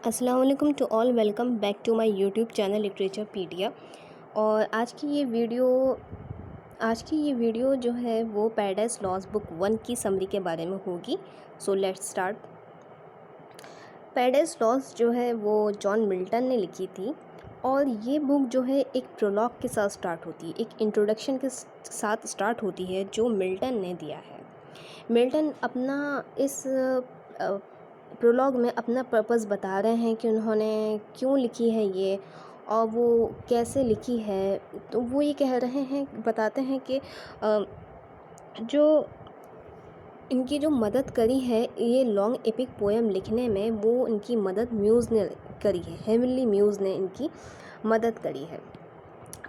अस्सलाम वालेकुम to all, welcome back to my YouTube channel literature pedia. और आज की ये वीडियो जो है वो पैराडाइज लॉस्ट बुक 1 की समरी के बारे में होगी। So let's start. Paradise lost जो है वो जॉन मिल्टन ने लिखी थी और ये बुक जो है एक प्रोलॉग के साथ स्टार्ट होती है, एक इंट्रोडक्शन के साथ स्टार्ट होती है जो मिल्टन ने दिया है। मिल्टन अपना इस प्रोलॉग में अपना पर्पस बता रहे हैं कि उन्होंने क्यों लिखी है ये और वो कैसे लिखी है। तो वो ये कह रहे हैं, बताते हैं कि जो इनकी जो मदद करी है ये लॉन्ग एपिक पोएम लिखने में, वो इनकी मदद म्यूज़ ने करी है। हेवनली म्यूज़ ने इनकी मदद करी है।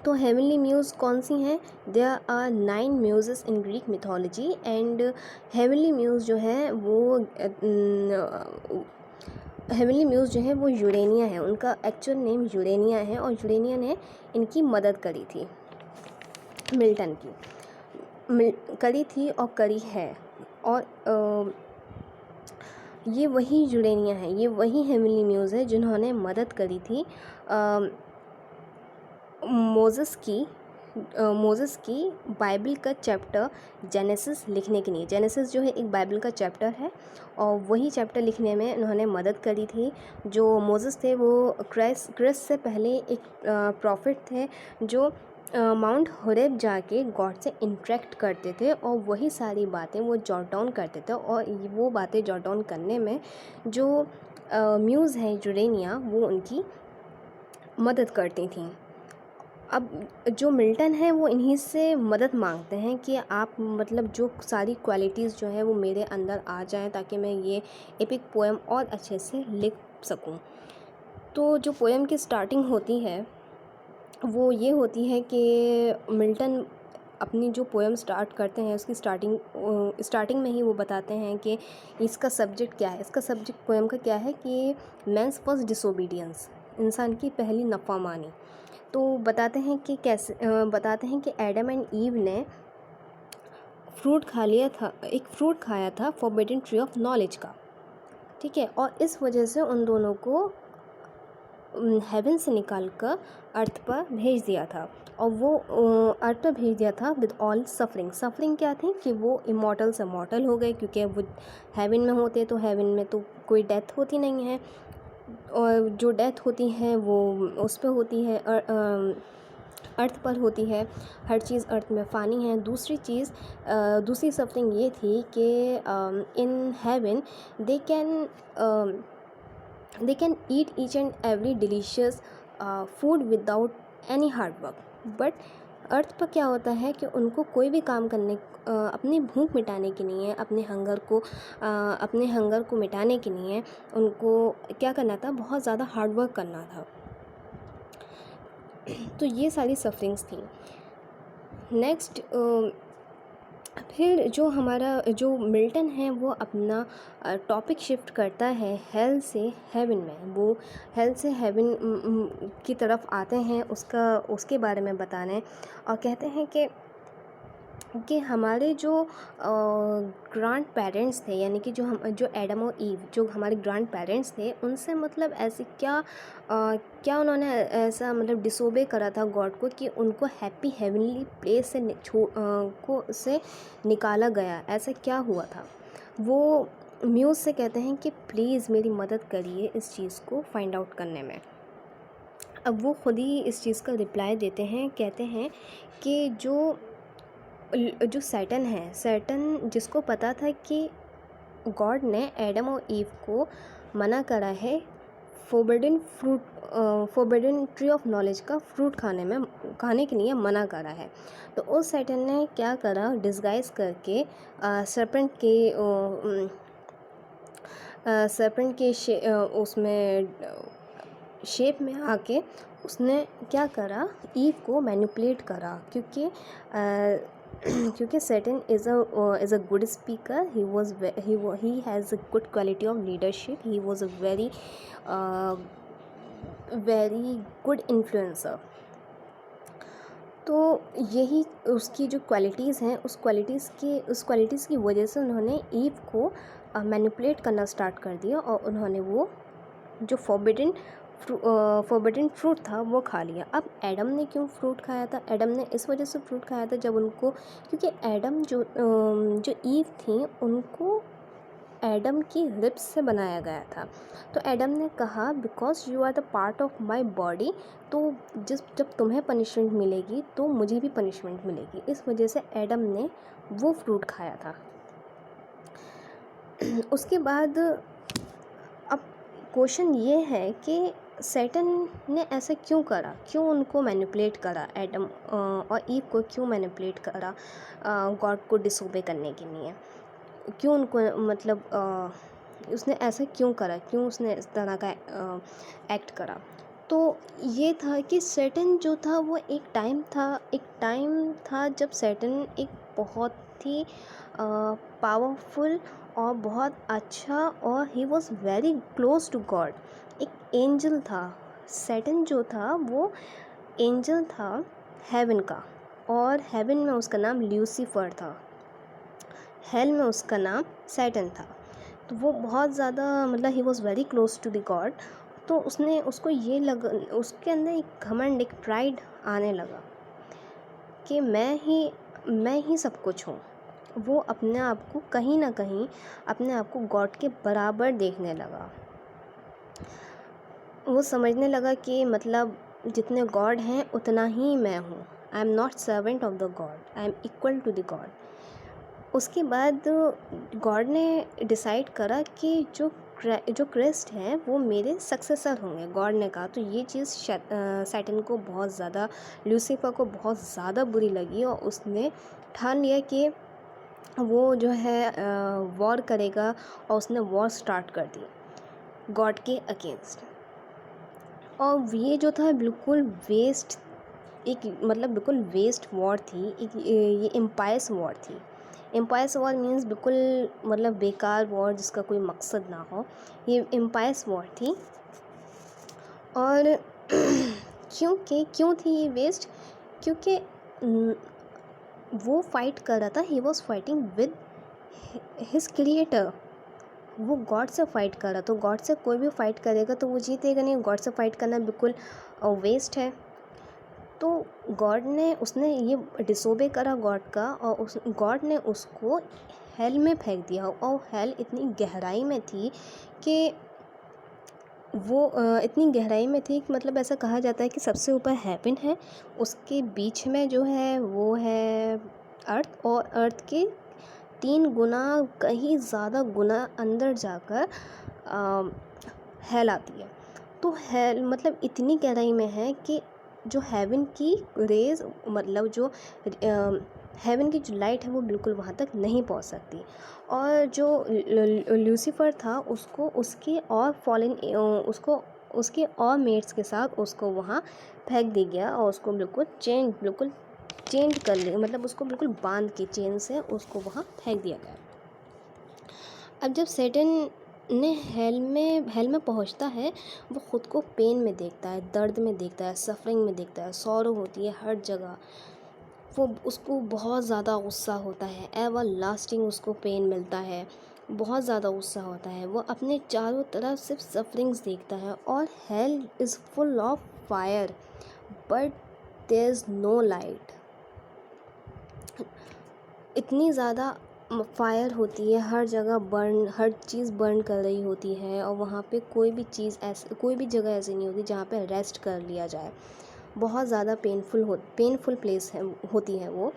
तो हेवनली म्यूज़ कौन सी हैं? There are 9 muses in Greek mythology and heavenly muse जो है वो हेवनली म्यूज़ जो है वो यूरेनिया है। उनका एक्चुअल नेम यूरेनिया है और यूरेनिया ने इनकी मदद करी थी, मिल्टन की करी थी और करी है। और ये वही यूरेनिया है, ये वही हेवनली म्यूज़ है जिन्होंने मदद करी थी मोसेस की बाइबल का चैप्टर जेनेसिस लिखने के लिए। जेनेसिस जो है एक बाइबल का चैप्टर है और वही चैप्टर लिखने में उन्होंने मदद करी थी। जो मोसेस थे वो क्रिस्ट से पहले एक प्रॉफिट थे जो माउंट होरेब जाके गॉड से इंटरेक्ट करते थे और वही सारी बातें वो जॉट डाउन करते थे। और वो बातें जॉट डाउन करने में जो म्यूज़ है यूरेनिया वो उनकी मदद करती थी। अब जो मिल्टन है वो इन्हीं से मदद मांगते हैं कि आप मतलब जो सारी क्वालिटीज़ जो है वो मेरे अंदर आ जाएं ताकि मैं ये एपिक पोएम और अच्छे से लिख सकूं। तो जो पोएम की स्टार्टिंग होती है वो ये होती है कि मिल्टन अपनी जो पोएम स्टार्ट करते हैं उसकी स्टार्टिंग में ही वो बताते हैं कि इसका सब्जेक्ट क्या है। इसका सब्जेक्ट पोएम का क्या है कि मैंस फर्स्ट डिसोबीडियंस, इंसान की पहली नाफरमानी। तो बताते हैं कि एडम एंड ईव ने फ्रूट खा लिया था, एक फ्रूट खाया था फॉरबिडन ट्री ऑफ नॉलेज का, ठीक है। और इस वजह से उन दोनों को हेवन से निकाल कर अर्थ पर भेज दिया था और वो अर्थ पर भेज दिया था विद ऑल सफरिंग क्या थी कि वो इमॉर्टल से मॉर्टल हो गए, क्योंकि वो हेवन में होते तो हेवन में तो कोई डेथ होती नहीं है और जो डेथ होती है वो उस पर होती है, अर्थ पर होती है। हर चीज़ अर्थ में फ़ानी है। दूसरी सफरिंग ये थी कि in heaven they can eat each and every delicious food without any hard work, but earth पर क्या होता है कि उनको कोई भी काम करने अपनी भूख मिटाने की नहीं है, अपने हंगर को मिटाने की नहीं है। उनको क्या करना था, बहुत ज़्यादा हार्ड वर्क करना था। तो ये सारी सफरिंग्स थी। नेक्स्ट फिर जो मिल्टन है वो अपना टॉपिक शिफ्ट करता है हेल से हेवन में। वो हेल से हेवन की तरफ आते हैं, उसके बारे में बताने और कहते हैं कि हमारे जो ग्रैंड पेरेंट्स थे, यानी कि जो एडम और ईव जो हमारे ग्रैंड पेरेंट्स थे, उनसे मतलब ऐसे क्या उन्होंने ऐसा मतलब डिसोबे करा था गॉड को कि उनको हैप्पी हेवनली प्लेस से निकाला गया। ऐसा क्या हुआ था? वो म्यूज़ से कहते हैं कि प्लीज़ मेरी मदद करिए इस चीज़ को फाइंड आउट करने में। अब वो खुद ही इस चीज़ का रिप्लाई देते हैं, कहते हैं कि जो सैटन जिसको पता था कि गॉड ने एडम और ईव को मना करा है फोरबिडन ट्री ऑफ नॉलेज का फ्रूट खाने के लिए मना करा है। तो उस सैटन ने क्या करा, डिस्गाइज करके सरपेंट के उसमें शेप में आके उसने क्या करा, ईव को मैनिपुलेट करा। क्योंकि Satan is a good speaker, he has a good quality of leadership, he was a very good influencer. तो यही उसकी जो क्वालिटीज़ हैं, उस क्वालिटीज़ की वजह से उन्होंने ईव को मैनिपुलेट करना स्टार्ट कर दिया और उन्होंने वो जो फॉरबिडन फ्रूट था वो खा लिया। अब एडम ने क्यों फ्रूट खाया था? एडम ने इस वजह से फ्रूट खाया था जब उनको, क्योंकि एडम जो ईव थी उनको एडम की रिब्स से बनाया गया था। तो एडम ने कहा because you are the part of my body, तो जब तुम्हें पनिशमेंट मिलेगी तो मुझे भी पनिशमेंट मिलेगी। इस वजह से एडम ने वो फ्रूट खाया था। उसके बाद अब क्वेश्चन ये है कि सैटन ने ऐसा क्यों करा, क्यों उनको मैनिपुलेट करा, एडम और ईव को क्यों मैनिपुलेट करा गॉड को डिसोबे करने के लिए, क्यों उनको मतलब उसने ऐसा क्यों करा, क्यों उसने इस तरह का एक्ट करा? तो ये था कि सैटन जो था वो एक टाइम था जब सैटन एक बहुत ही पावरफुल और बहुत अच्छा, और he was very close to God, एक एंजल था। सैटन जो था वो एंजल था हेवन का, और हेवन में उसका नाम ल्यूसीफर था, हेल में उसका नाम सैटन था। तो वो बहुत ज़्यादा मतलब he was very close to the God. तो उसको ये लगा, उसके अंदर एक घमंड, एक प्राइड आने लगा कि मैं ही सब कुछ हूँ। वो अपने आप को कहीं ना कहीं अपने आप को गॉड के बराबर देखने लगा। वो समझने लगा कि मतलब जितने गॉड हैं उतना ही मैं हूँ। I am not servant of the God, I am equal to the God. उसके बाद गॉड ने डिसाइड करा कि जो क्रिस्ट हैं वो मेरे सक्सेसर होंगे। गॉड ने कहा, तो ये चीज़ सैटन को बहुत ज़्यादा, ल्यूसीफर को बहुत ज़्यादा बुरी लगी, और उसने ठान लिया कि वो जो है वॉर करेगा, और उसने वॉर स्टार्ट कर दी गॉड के अगेंस्ट। और ये जो था बिल्कुल वेस्ट, एक मतलब बिल्कुल वेस्ट वॉर थी, ये एम्पायर्स वॉर थी। एम्पायर्स वॉर मीन्स बिल्कुल मतलब बेकार वॉर जिसका कोई मकसद ना हो, ये एम्पायर्स वॉर थी। और क्यों थी ये वेस्ट? क्योंकि वो फाइट कर रहा था, he was fighting with his creator, वो गॉड से फाइट कर रहा। तो गॉड से कोई भी फाइट करेगा तो वो जीतेगा नहीं, गॉड से फाइट करना बिल्कुल वेस्ट है। तो गॉड ने उसने ये डिसोबे करा गॉड का, और उस गॉड ने उसको हेल में फेंक दिया। और हेल इतनी गहराई में थी कि वो इतनी गहराई में थी कि मतलब ऐसा कहा जाता है कि सबसे ऊपर हेवन है, उसके बीच में जो है वो है अर्थ, और अर्थ के 3 गुना कहीं ज़्यादा गुना अंदर जाकर हेल आती है। तो हेल मतलब इतनी गहराई में है कि जो हेवन की रेज़, मतलब जो हेवन की जो लाइट है वो बिल्कुल वहाँ तक नहीं पहुँच सकती। और जो ल्यूसीफर था उसको उसके और मेट्स के साथ उसको वहाँ फेंक दिया गया, और उसको बिल्कुल चेंज कर लिया, मतलब उसको बिल्कुल बांध के चेन से उसको वहाँ फेंक दिया गया। अब जब सैटन ने हेल में पहुंचता है, वो ख़ुद को पेन में देखता है, दर्द में देखता है, सफरिंग में देखता है, सॉरो होती है हर जगह। वो उसको बहुत ज़्यादा गुस्सा होता है, एवर लास्टिंग उसको पेन मिलता है, बहुत ज़्यादा गुस्सा होता है। वो अपने चारों तरफ सिर्फ सफरिंग्स देखता है, और hell is full of fire but there is no light. इतनी ज़्यादा फायर होती है, हर जगह बर्न, हर चीज़ बर्न कर रही होती है, और वहाँ पे कोई भी जगह ऐसी नहीं होती जहाँ पे रेस्ट कर लिया जाए। बहुत ज़्यादा पेनफुल प्लेस होती है वो।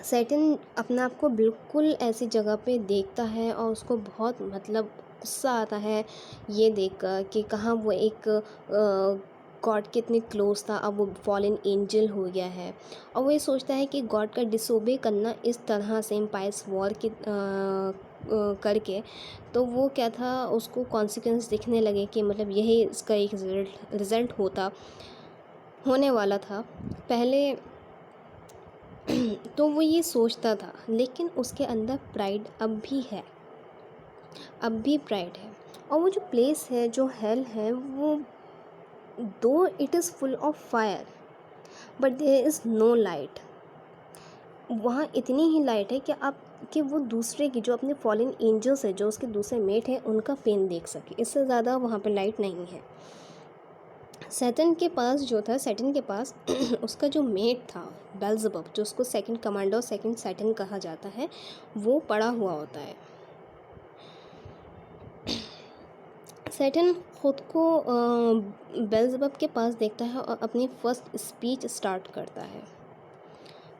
सैटन अपने आप को बिल्कुल ऐसी जगह पे देखता है, और उसको बहुत मतलब गुस्सा आता है ये देखकर कि कहाँ वो एक गॉड के इतने क्लोज था, अब वो फॉलन एंजल हो गया है। और वो ये सोचता है कि गॉड का डिसोबे करना इस तरह से एम्पायर्स वॉर के करके, तो वो क्या था, उसको कॉन्सिक्वेंस दिखने लगे कि मतलब यही इसका एक रिज़ल्ट होने वाला था पहले। तो वो ये सोचता था, लेकिन उसके अंदर प्राइड अब भी प्राइड है। और वो जो प्लेस है, जो हेल है, वो दो it is full of fire but there is no light. वहाँ इतनी ही लाइट है कि आप कि वो दूसरे की, जो अपने फॉलन एंजल्स है, जो उसके दूसरे मेट हैं, उनका पेन देख सके। इससे ज़्यादा वहाँ पे लाइट नहीं है। सैटर्न के पास जो था, सैटर्न के पास उसका जो मेट था बेल्ज़ेबब, जो उसको सेकंड कमांडर, सेकंड सैटर्न कहा जाता है, वो पड़ा हुआ होता है। सैटर्न खुद को बेल्ज़ेबब के पास देखता है और अपनी फर्स्ट स्पीच स्टार्ट करता है।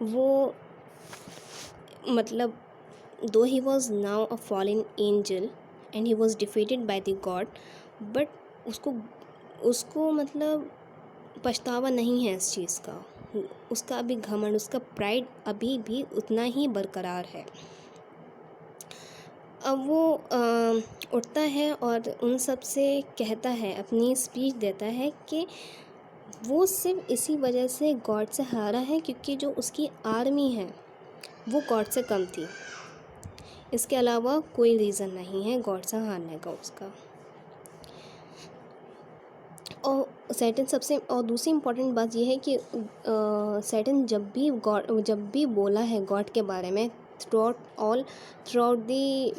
वो मतलब दो he was now a fallen angel and he was defeated by the God, but उसको मतलब पछतावा नहीं है इस चीज़ का। उसका अभी घमंड, उसका प्राइड अभी भी उतना ही बरकरार है। अब वो उठता है और उन सब से कहता है, अपनी स्पीच देता है कि वो सिर्फ इसी वजह से गॉड से हारा है क्योंकि जो उसकी आर्मी है वो गॉड से कम थी। इसके अलावा कोई रीज़न नहीं है गॉड से हारने का उसका। और दूसरी इम्पॉर्टेंट बात यह है कि सैटर्न जब भी बोला है गॉड के बारे में थ्रू दी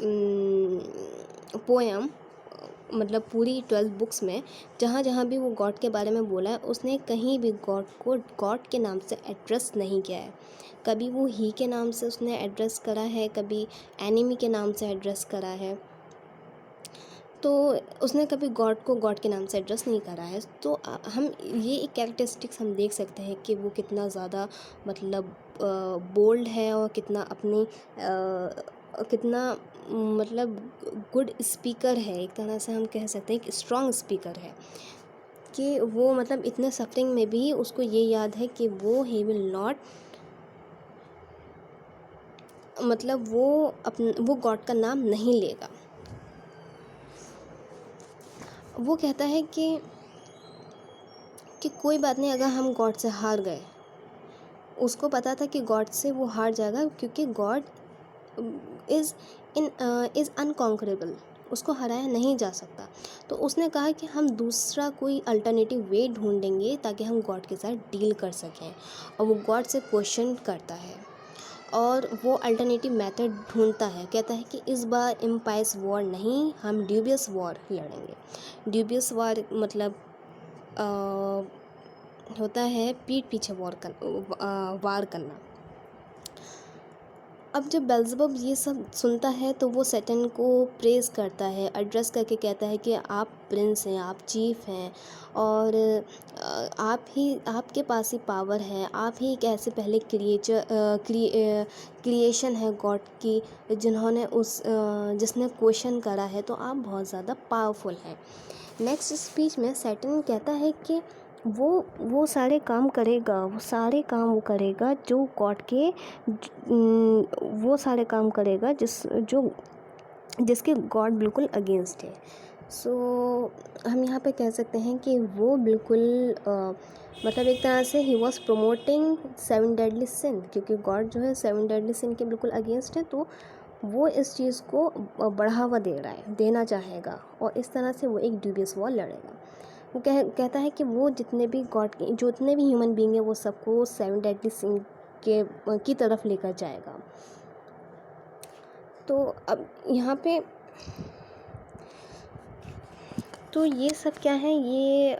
पोएम, मतलब पूरी 12 बुक्स में जहाँ जहाँ भी वो गॉड के बारे में बोला है, उसने कहीं भी गॉड को गॉड के नाम से एड्रेस नहीं किया है। कभी वो ही के नाम से उसने एड्रेस करा है, कभी एनिमी के नाम से एड्रेस करा है, तो उसने कभी गॉड को गॉड के नाम से एड्रेस नहीं करा है। तो हम ये एक कैरेक्टरिस्टिक्स हम देख सकते हैं कि वो कितना ज़्यादा मतलब बोल्ड है और कितना अपनी कितना मतलब गुड स्पीकर है। एक तरह से हम कह सकते हैं कि स्ट्रॉन्ग स्पीकर है, कि वो मतलब इतने सफरिंग में भी उसको ये याद है कि ही विल नॉट, मतलब वो गॉड का नाम नहीं लेगा। वो कहता है कि कोई बात नहीं, अगर हम गॉड से हार गए, उसको पता था कि गॉड से वो हार जाएगा क्योंकि गॉड इज़ अनकॉन्करेबल, उसको हराया नहीं जा सकता। तो उसने कहा कि हम दूसरा कोई अल्टरनेटिव वे ढूंढेंगे ताकि हम गॉड के साथ डील कर सकें। और वो गॉड से क्वेश्चन करता है और वो अल्टरनेटिव मेथड ढूंढता है। कहता है कि इस बार इम्पायस वॉर नहीं, हम ड्यूबियस वॉर लड़ेंगे। ड्यूबियस वॉर मतलब होता है पीठ पीछे वार करना। अब जब बेल्ज़ेबब ये सब सुनता है तो वो सैटर्न को प्रेज़ करता है, एड्रेस करके कहता है कि आप प्रिंस हैं, आप चीफ हैं और आपके पास ही पावर है। आप ही एक ऐसे पहले क्रिएशन है गॉड की जिसने क्वेश्चन करा है, तो आप बहुत ज़्यादा पावरफुल हैं। नेक्स्ट स्पीच में सैटर्न कहता है कि वो सारे काम करेगा, वो करेगा जो गॉड के वो सारे काम करेगा जिसके गॉड बिल्कुल अगेंस्ट है। सो हम यहाँ पे कह सकते हैं कि वो बिल्कुल मतलब एक तरह से ही वॉज प्रोमोटिंग 7 डेडली सिन, क्योंकि गॉड जो है 7 डेडली सिन के बिल्कुल अगेंस्ट है। तो वो इस चीज़ को बढ़ावा देना चाहेगा और इस तरह से वो एक ड्यूबियस वॉर लड़ेगा। वो कहता है कि वो जितने भी ह्यूमन बीइंग है वो सबको 7 डेडली सिन की तरफ लेकर जाएगा। तो अब यहाँ पे तो ये सब क्या है, ये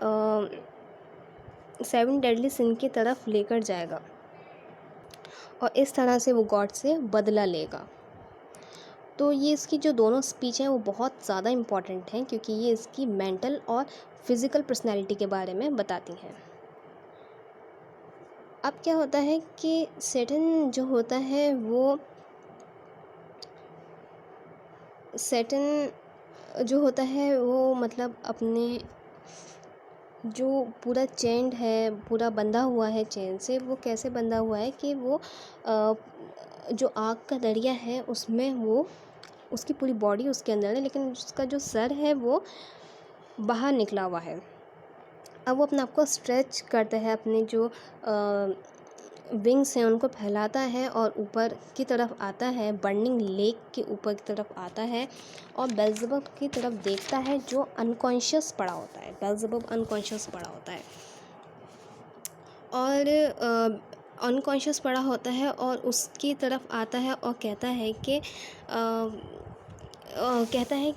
7 डेडली सिन की तरफ लेकर जाएगा और इस तरह से वो गॉड से बदला लेगा। तो ये इसकी जो दोनों स्पीच हैं वो बहुत ज़्यादा इम्पॉर्टेंट हैं क्योंकि ये इसकी मेंटल और फिज़िकल पर्सनैलिटी के बारे में बताती हैं। अब क्या होता है कि सैटर्न जो होता है वो मतलब अपने जो पूरा चेंड है, पूरा बंधा हुआ है चेन से। वो कैसे बंधा हुआ है कि वो जो आग का दरिया है उसमें वो उसकी पूरी बॉडी उसके अंदर है, लेकिन उसका जो सर है वो बाहर निकला हुआ है। अब वो अपने आप को स्ट्रेच करता है, अपने जो विंग्स हैं उनको फैलाता है और ऊपर की तरफ आता है, बर्निंग लेक के ऊपर की तरफ आता है और बेल्ज़ेबब की तरफ देखता है जो अनकॉन्शियस पड़ा होता है। बेल्ज़ेबब अनकॉन्शियस पड़ा होता है और अनकॉन्शियस पड़ा होता है और उसकी तरफ आता है और कहता है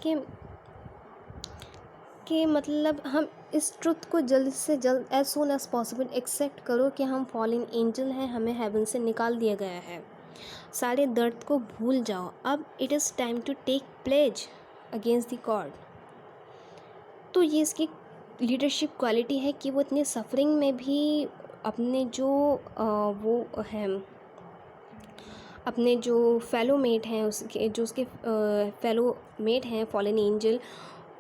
कि मतलब हम इस ट्रुथ को जल्द से जल्द as soon as possible accept करो कि हम फॉलिन एंजल हैं, हमें हेवन से निकाल दिया गया है, सारे दर्द को भूल जाओ, अब it is time to take pledge against the God. तो ये इसकी लीडरशिप क्वालिटी है कि वो इतने सफरिंग में भी अपने अपने जो फेलो मेट हैं, उसके फेलो मेट हैं फॉलन एंजल,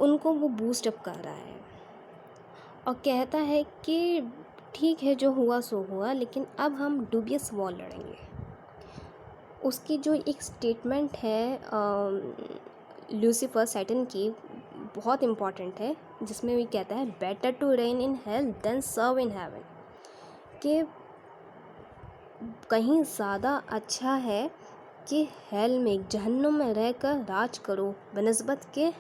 उनको वो बूस्ट अप कर रहा है और कहता है कि ठीक है, जो हुआ सो हुआ, लेकिन अब हम डूबियस वॉर लड़ेंगे। उसकी जो एक स्टेटमेंट है लूसीफर सैटन की, बहुत इम्पॉर्टेंट है, जिसमें भी कहता है better to reign in hell than serve in heaven, कि कहीं ज़्यादा अच्छा है कि हेल में, जहन्नुम में रहकर राज करो बनस्बत के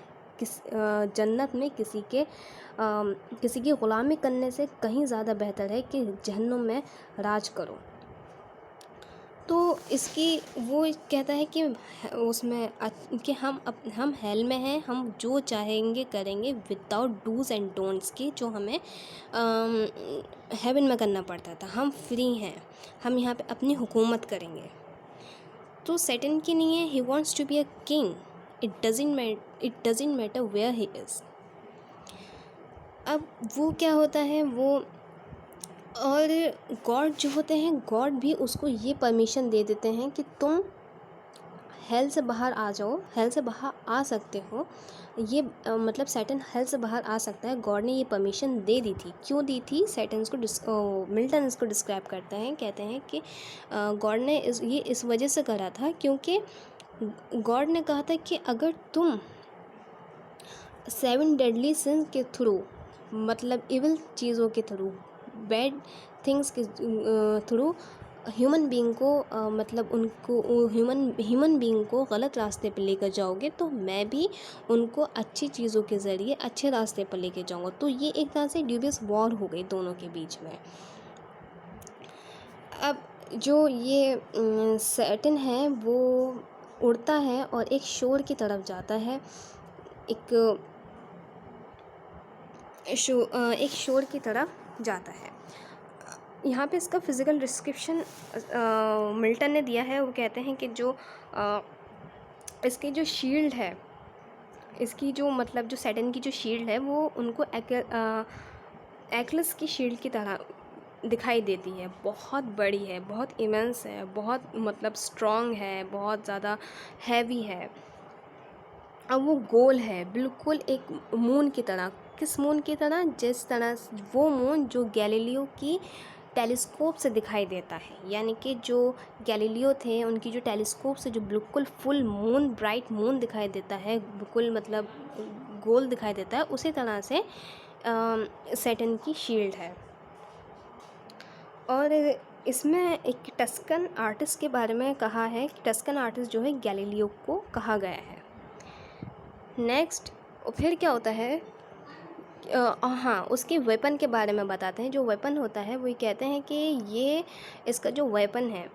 जन्नत में किसी की ग़ुलामी करने से कहीं ज़्यादा बेहतर है कि जहन्नुम में राज करो। तो इसकी वो कहता है कि उसमें कि हम हेल में हैं, हम जो चाहेंगे करेंगे विदाउट डूज़ एंड डोंट्स की, जो हमें हेवन में करना पड़ता था। हम फ्री हैं, हम यहाँ पे अपनी हुकूमत करेंगे। तो सैटन की नहीं है, he wants to be a king, it doesn't matter where he is. अब वो क्या होता है, वो और गॉड जो होते हैं, गॉड भी उसको ये परमिशन दे देते हैं कि तुम हेल से बाहर आ जाओ, हेल से बाहर आ सकते हो। ये मतलब सैटन हेल से बाहर आ सकता है, गॉड ने ये परमिशन दे दी थी। क्यों दी थी? सैटन मिल्टन इसको डिस्क्राइब करते हैं, कहते हैं कि गॉड ने ये इस वजह से करा था क्योंकि गॉड ने कहा था कि अगर तुम 7 डेडली सिंस के थ्रू, मतलब इविल चीज़ों के थ्रू, बैड थिंग्स के थ्रू ह्यूमन बीइंग को मतलब उनको ह्यूमन बीइंग को गलत रास्ते पर लेकर जाओगे, तो मैं भी उनको अच्छी चीज़ों के ज़रिए अच्छे रास्ते पर लेकर जाऊँगा। तो ये एक तरह से ड्यूबियस वॉर हो गई दोनों के बीच में। अब जो ये सैटन है वो उड़ता है और एक शोर की तरफ जाता है, एक शोर की तरफ जाता है। यहाँ पे इसका फिज़िकल डिस्क्रिप्शन मिल्टन ने दिया है। वो कहते हैं कि जो इसकी जो शील्ड है, इसकी जो मतलब जो सैटन की जो शील्ड है वो उनको एक्लस की शील्ड की तरह दिखाई देती है। बहुत बड़ी है, बहुत इमेंस है, बहुत मतलब स्ट्रॉन्ग है, बहुत ज़्यादा हैवी है। अब वो गोल है, बिल्कुल एक मून की तरह। किस मून की तरह? जिस तरह वो मून जो गैलीलियो की टेलीस्कोप से दिखाई देता है, यानी कि जो गैलीलियो थे उनकी जो टेलीस्कोप से जो बिल्कुल फुल मून, ब्राइट मून दिखाई देता है, बिल्कुल मतलब गोल दिखाई देता है, उसी तरह से सैटन की शील्ड है। और इसमें एक टस्कन आर्टिस्ट के बारे में कहा है कि टस्कन आर्टिस्ट जो है गैलीलियो को कहा गया है। नेक्स्ट फिर क्या होता है, हाँ, उसके वेपन के बारे में बताते हैं। जो वेपन होता है वो कहते हैं कि ये इसका जो वेपन है,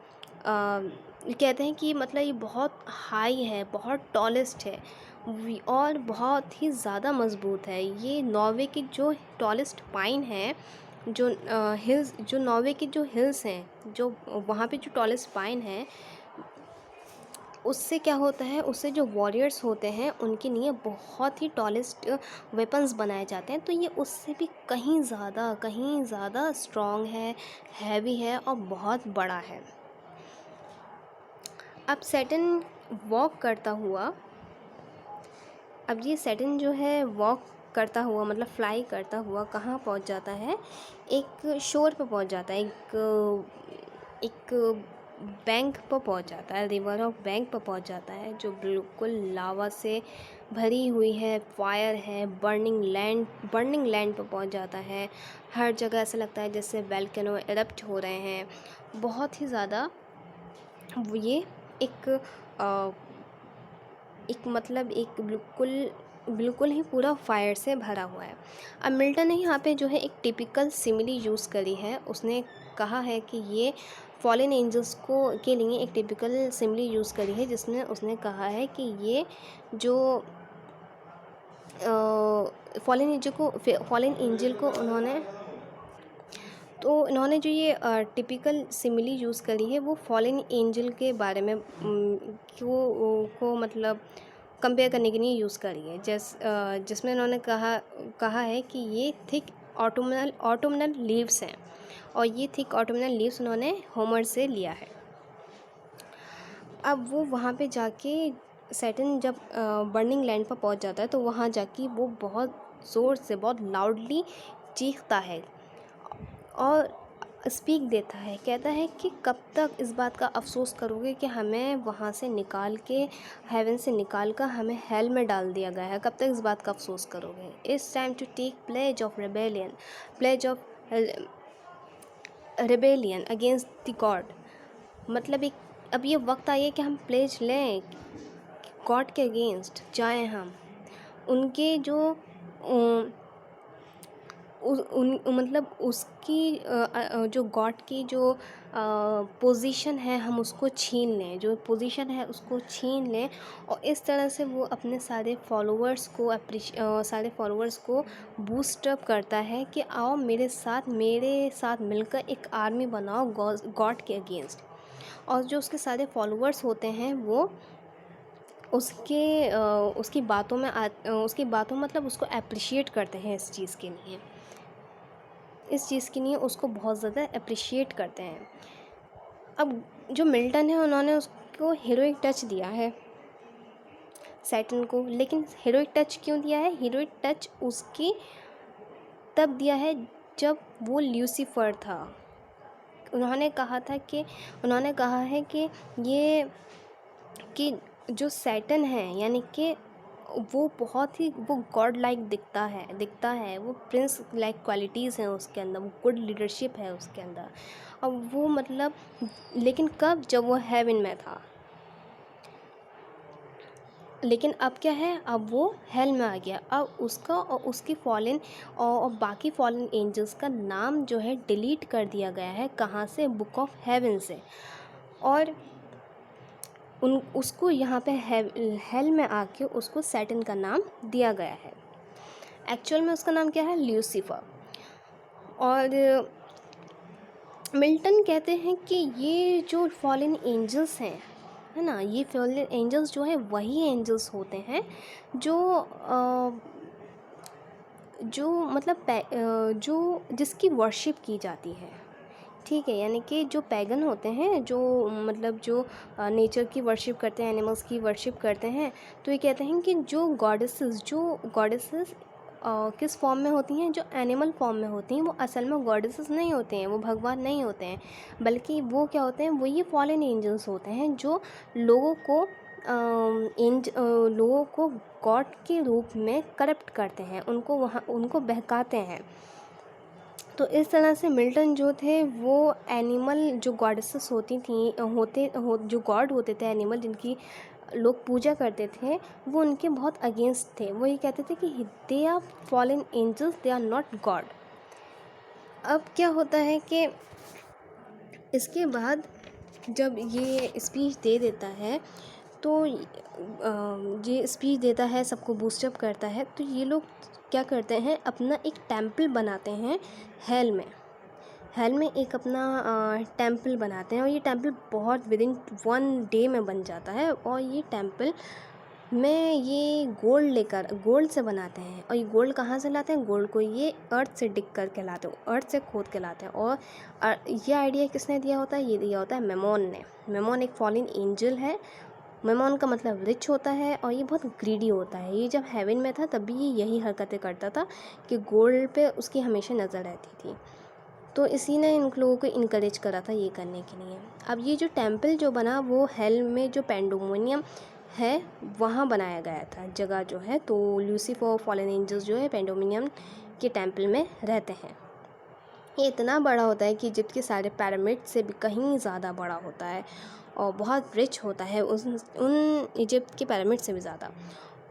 कहते हैं कि मतलब ये बहुत हाई है, बहुत टॉलेस्ट है और बहुत ही ज़्यादा मज़बूत है। ये नॉर्वे की जो टॉलेस्ट पाइन है, जो हिल्स, जो नॉर्वे की जो हिल्स हैं, जो वहाँ पे जो टॉलेस्ट पाइन है, उससे क्या होता है, उससे जो वॉरियर्स होते हैं उनके लिए बहुत ही टॉलेस्ट वेपन्स बनाए जाते हैं। तो ये उससे भी कहीं ज़्यादा स्ट्रॉन्ग है, हैवी है और बहुत बड़ा है। अब सैटन वॉक करता हुआ, अब ये सैटन जो है वॉक करता हुआ मतलब फ्लाई करता हुआ कहाँ पहुँच जाता है? एक शोर पे पहुँच जाता है, एक बैंक पर पहुँच जाता है, रिवर ऑफ बैंक पर पहुँच जाता है, जो बिल्कुल लावा से भरी हुई है, फायर है, बर्निंग लैंड पर पहुँच जाता है। हर जगह ऐसा लगता है जैसे वोल्केनो इरप्ट हो रहे हैं, बहुत ही ज़्यादा। ये मतलब एक बिल्कुल ही पूरा फायर से भरा हुआ है। अब मिल्टन ने यहाँ पे जो है एक टिपिकल सिमिली यूज़ करी है। उसने कहा है कि ये फॉलन एंजल्स को के लिए एक टिपिकल सिमिली यूज़ करी है, जिसमें उसने कहा है कि ये जो फॉलन एंजल को इन्होंने जो ये टिपिकल सिमिली यूज़ करी है वो फॉलन एंजल के बारे में को मतलब कंपेयर करने के लिए यूज़ करी है। जिसमें इन्होंने कहा है कि ये थिक ऑटोमनल लीव्स हैं, और ये थिक ऑटोमनल लीव्स उन्होंने होमर से लिया है। अब वो वहाँ पे जाके सैटर्न जब बर्निंग लैंड पर पहुँच जाता है, तो वहाँ जाके वो बहुत ज़ोर से, बहुत लाउडली चीखता है और स्पीक देता है। कहता है कि कब तक इस बात का अफसोस करोगे कि हमें वहाँ से निकाल के, हेवन से निकाल कर हमें हेल में डाल दिया गया है, कब तक इस बात का अफसोस करोगे। It's time to take pledge of rebellion against the God. मतलब अब ये वक्त आइए कि हम प्लेज लें, गॉड के अगेंस्ट जाएं, हम उनके जो मतलब उसकी जो गॉड की जो पोजीशन है हम उसको छीन लें, जो पोजीशन है उसको छीन लें, और इस तरह से वो अपने सारे फॉलोअर्स को बूस्ट अप करता है कि आओ मेरे साथ मिलकर एक आर्मी बनाओ गॉड के अगेंस्ट। और जो उसके सारे फॉलोअर्स होते हैं वो उसकी बातों मतलब उसको अप्रिशिएट करते हैं, इस चीज़ के लिए उसको बहुत ज़्यादा अप्रिशिएट करते हैं। अब जो मिल्टन है उन्होंने उसको हीरोइक टच दिया है सैटर्न को, लेकिन हीरोइक टच क्यों दिया है? हीरोइक टच उसकी तब दिया है जब वो ल्यूसीफर था। उन्होंने कहा है कि जो सैटर्न है, यानी कि वो बहुत ही गॉड लाइक दिखता है, वो प्रिंस लाइक क्वालिटीज़ हैं उसके अंदर, वो गुड लीडरशिप है उसके अंदर। अब वो मतलब, लेकिन कब? जब वो हेवन में था। लेकिन अब क्या है? अब वो हेल में आ गया। अब उसका और उसकी फॉलन और बाकी फॉलन एंजल्स का नाम जो है डिलीट कर दिया गया है। कहाँ से? बुक ऑफ हेवन से। और उसको यहाँ पे हेल में आके उसको सैटर्न का नाम दिया गया है। एक्चुअल में उसका नाम क्या है? ल्यूसीफर। और मिल्टन कहते हैं कि ये जो फॉलन एंजल्स हैं, है ना, ये फॉलन एंजल्स जो है वही एंजल्स होते हैं जो जिसकी वर्शिप की जाती है। ठीक है, यानी कि जो पैगन होते हैं, जो नेचर की वर्शिप करते हैं, एनिमल्स की वर्शिप करते हैं, तो ये कहते हैं कि जो गॉडेसेस किस फॉर्म में होती हैं? जो एनिमल फॉर्म में होती हैं, वो असल में गॉडेसेस नहीं होते हैं, वो भगवान नहीं होते हैं, बल्कि वो क्या होते हैं? वो ये फॉलन एंजल्स होते हैं जो लोगों को गॉड के रूप में करप्ट करते हैं, उनको बहकाते हैं। तो इस तरह से मिल्टन जो थे वो एनिमल जो गॉडेसेस होती थी जो गॉड होते थे, एनिमल जिनकी लोग पूजा करते थे, वो उनके बहुत अगेंस्ट थे। वो ये कहते थे कि they are fallen angels, they are not God. अब क्या होता है कि इसके बाद जब ये स्पीच दे देता है, तो ये स्पीच देता है, सबको बूस्टअप करता है, तो ये लोग क्या करते हैं? अपना एक टेम्पल बनाते हैं हेल में एक अपना टेम्पल बनाते हैं, और ये टेम्पल बहुत विदिन 1 डे में बन जाता है। और ये टेम्पल में ये गोल्ड से बनाते हैं। और ये गोल्ड कहाँ से लाते हैं? गोल्ड को ये अर्थ से डिग करके लाते हैं, अर्थ से खोद के लाते हैं। और ये आइडिया किसने दिया होता है? ये दिया होता है मेमोन ने। मेमोन एक फॉलन एंजल है। मेमोन का मतलब रिच होता है, और ये बहुत ग्रीडी होता है। ये जब हेवन में था तब भी ये यही हरकतें करता था कि गोल्ड पे उसकी हमेशा नज़र रहती थी। तो इसी ने इन लोगों को इनकरेज करा था ये करने के लिए। अब ये जो टेम्पल जो बना वो हेल में जो पेंडोमोनियम है वहाँ बनाया गया था जगह जो है। तो ल्यूसीफर फॉलन एंजल्स जो है पेंडोमोनियम के टेम्पल में रहते हैं। ये इतना बड़ा होता है कि इजिप्ट के सारे पिरामिड से भी कहीं ज़्यादा बड़ा होता है, और बहुत रिच होता है उन इजिप्ट के पिरामिड से भी ज़्यादा।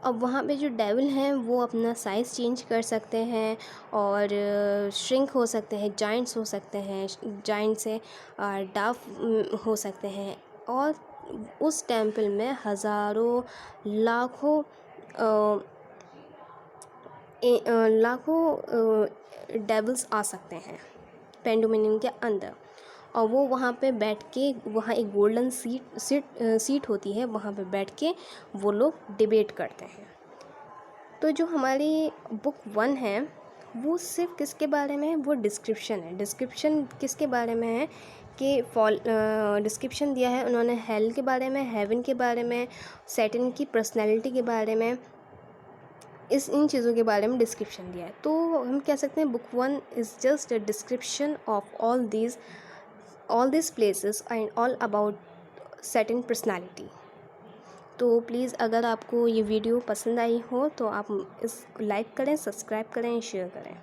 अब वहाँ पे जो डेविल हैं वो अपना साइज़ चेंज कर सकते हैं और श्रिंक हो सकते हैं, जाइंट्स हो सकते हैं, जाइंट से डाफ हो सकते हैं। और उस टेम्पल में हज़ारों लाखों डेविल्स आ सकते हैं पेंडुमिनियम के अंदर। और वो वहाँ पे बैठ के, वहाँ एक गोल्डन सीट होती है, वहाँ पे बैठ के वो लोग डिबेट करते हैं। तो जो हमारी बुक 1 है वो सिर्फ किसके बारे में है, वो डिस्क्रिप्शन है। डिस्क्रिप्शन किसके बारे में है कि डिस्क्रिप्शन दिया है उन्होंने हेल के बारे में, हेवन के बारे में, सैटन की पर्सनैलिटी के बारे में, इन चीज़ों के बारे में डिस्क्रिप्शन दिया है। तो हम कह सकते हैं book 1 is just a description of all this places and all about certain personality. तो प्लीज़ अगर आपको ये वीडियो पसंद आई हो तो आप इस लाइक करें, सब्सक्राइब करें, शेयर करें।